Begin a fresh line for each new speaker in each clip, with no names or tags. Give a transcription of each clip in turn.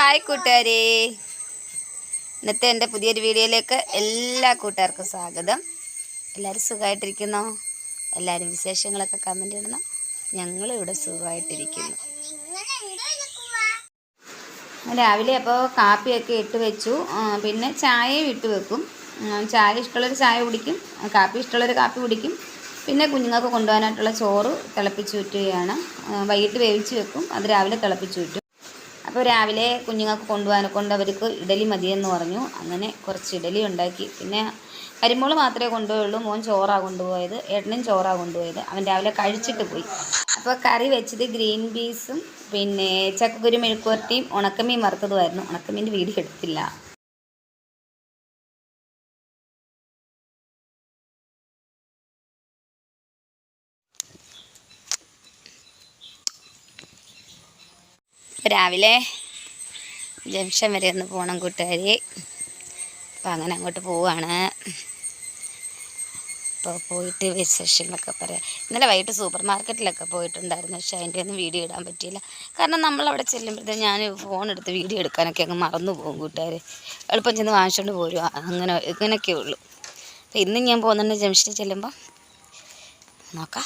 Hi കൂട്ടുകാരെ, ഇന്നത്തെ എൻ്റെ പുതിയൊരു വീഡിയോയിലേക്ക് എല്ലാ കൂട്ടുകാർക്കും സ്വാഗതം. എല്ലാവരും സുഖമായിട്ടിരിക്കുന്നോ? എല്ലാവരും വിശേഷങ്ങളൊക്കെ കമൻ്റ് ഇടണം. ഞങ്ങളിവിടെ സുഖമായിട്ടിരിക്കുന്നു. രാവിലെ അപ്പോൾ കാപ്പിയൊക്കെ ഇട്ട് വെച്ചു. പിന്നെ ചായയും ഇട്ട് വെക്കും. ചായ ഇഷ്ടമുള്ളൊരു ചായ കുടിക്കും, കാപ്പി ഇഷ്ടമുള്ളൊരു കാപ്പി കുടിക്കും. പിന്നെ കുഞ്ഞുങ്ങൾക്ക് കൊണ്ടുപോകാനായിട്ടുള്ള ചോറ് തിളപ്പിച്ച് ഊറ്റുകയാണ്. വൈകിട്ട് വേവിച്ച് വെക്കും, അത് രാവിലെ തിളപ്പിച്ച് ഊറ്റും. അപ്പോൾ രാവിലെ കുഞ്ഞുങ്ങൾക്ക് കൊണ്ടുപോകാൻ അവർക്ക് ഇഡലി മതിയെന്ന് പറഞ്ഞു. അങ്ങനെ കുറച്ച് ഇഡലി ഉണ്ടാക്കി. പിന്നെ കരിമോൾ മാത്രമേ കൊണ്ടുപോയുള്ളൂ. മോൻ ചോറാണ് കൊണ്ടുപോയത്, ഏട്ടനും ചോറാണ് കൊണ്ടുപോയത്. അവൻ രാവിലെ കഴിച്ചിട്ട് പോയി. അപ്പോൾ കറി വെച്ചത് ഗ്രീൻ പീസും പിന്നെ ചക്കക്കുരു മെഴുക്കുവരട്ടിയും ഉണക്കമീൻ വറുത്തതുമായിരുന്നു. ഉണക്കമീൻ്റെ വീഡിയോ എടുത്തില്ല. രാവിലെ ജംഗ്ഷൻ വരെ ഒന്ന് പോകണം കൂട്ടുകാരി. അപ്പോൾ അങ്ങനെ അങ്ങോട്ട് പോവുകയാണ്. അപ്പോൾ പോയിട്ട് വിശേഷങ്ങളൊക്കെ പറയാം. ഇന്നലെ വൈകിട്ട് സൂപ്പർ മാർക്കറ്റിലൊക്കെ പോയിട്ടുണ്ടായിരുന്നു. പക്ഷേ അതിൻ്റെ ഒന്നും വീഡിയോ ഇടാൻ പറ്റിയില്ല. കാരണം നമ്മളവിടെ ചെല്ലുമ്പോഴത്തേക്കും ഞാൻ ഫോൺ എടുത്ത് വീഡിയോ എടുക്കാനൊക്കെ അങ്ങ് മറന്നു പോകും കൂട്ടുകാർ. എളുപ്പം ചെന്ന് വാങ്ങിച്ചുകൊണ്ട് പോരുക, ഇങ്ങനെയൊക്കെ ഉള്ളൂ. അപ്പോൾ ഇന്നും ഞാൻ പോകുന്നുണ്ട് ജംഗ്ഷനിൽ ചെല്ലുമ്പോൾ. നോക്കാം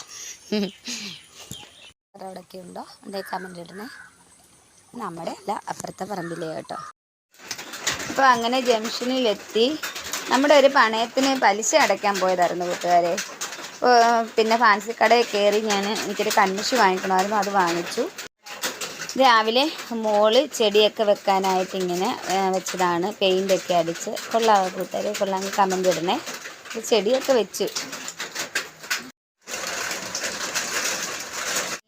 അവിടെയൊക്കെ ഉണ്ടോ എന്തേ കമൻ്റ് ഇടണേ. നമ്മുടെ അല്ല, അപ്പുറത്തെ പറമ്പിലേ കേട്ടോ. അപ്പോൾ അങ്ങനെ ജംഗ്ഷനിലെത്തി. നമ്മുടെ ഒരു പണയത്തിന് പലിശ അടയ്ക്കാൻ പോയതായിരുന്നു കൂട്ടുകാരെ. പിന്നെ ഫാൻസി കടയിൽ കയറി എനിക്കൊരു കൺമിഷി വാങ്ങിക്കണമായിരുന്നു, അത് വാങ്ങിച്ചു. രാവിലെ മോള് ചെടിയൊക്കെ വെക്കാനായിട്ട് ഇങ്ങനെ വെച്ചതാണ്. പെയിൻ്റൊക്കെ അടിച്ച്. കൊള്ളാമോ കൂട്ടുകാരെ? കൊള്ളാമെങ്കിൽ കമൻ്റ് ഇടണേ. ചെടിയൊക്കെ വെച്ചു.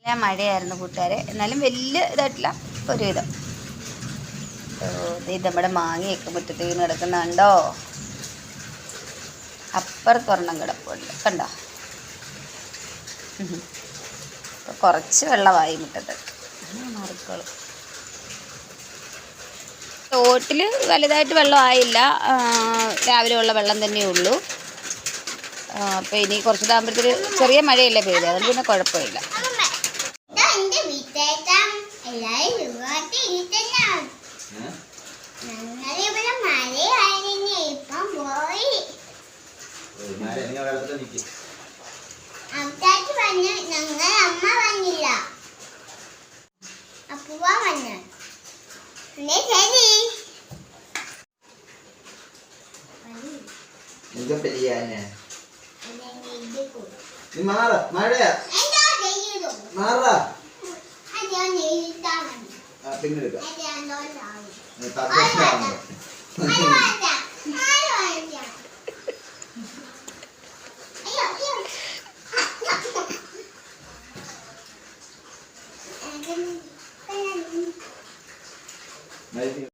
നല്ല മഴയായിരുന്നു കൂട്ടുകാരെ, എന്നാലും വലിയ ഇതായിട്ടില്ല, ഒരുവിധം. ഇത് നമ്മുടെ മാങ്ങയൊക്കെ മുറ്റത്ത് വീണ് കിടക്കുന്നുണ്ടോ? അപ്പുറത്തൊരെണ്ണം കിടപ്പുണ്ട്, കണ്ടോ? അപ്പോൾ കുറച്ച് വെള്ളമായി മുറ്റത്ത്, മാറിക്കോളും. തോട്ടിൽ വലുതായിട്ട് വെള്ളമായില്ല, രാവിലെ ഉള്ള വെള്ളം തന്നെ ഉള്ളൂ. അപ്പോൾ ഇനി കുറച്ച് താകുമ്പോഴത്തേക്ക് ചെറിയ മഴയല്ലേ പെയ്തത്, അതുകൊണ്ട് പിന്നെ കുഴപ്പമില്ല.
പിന്നെ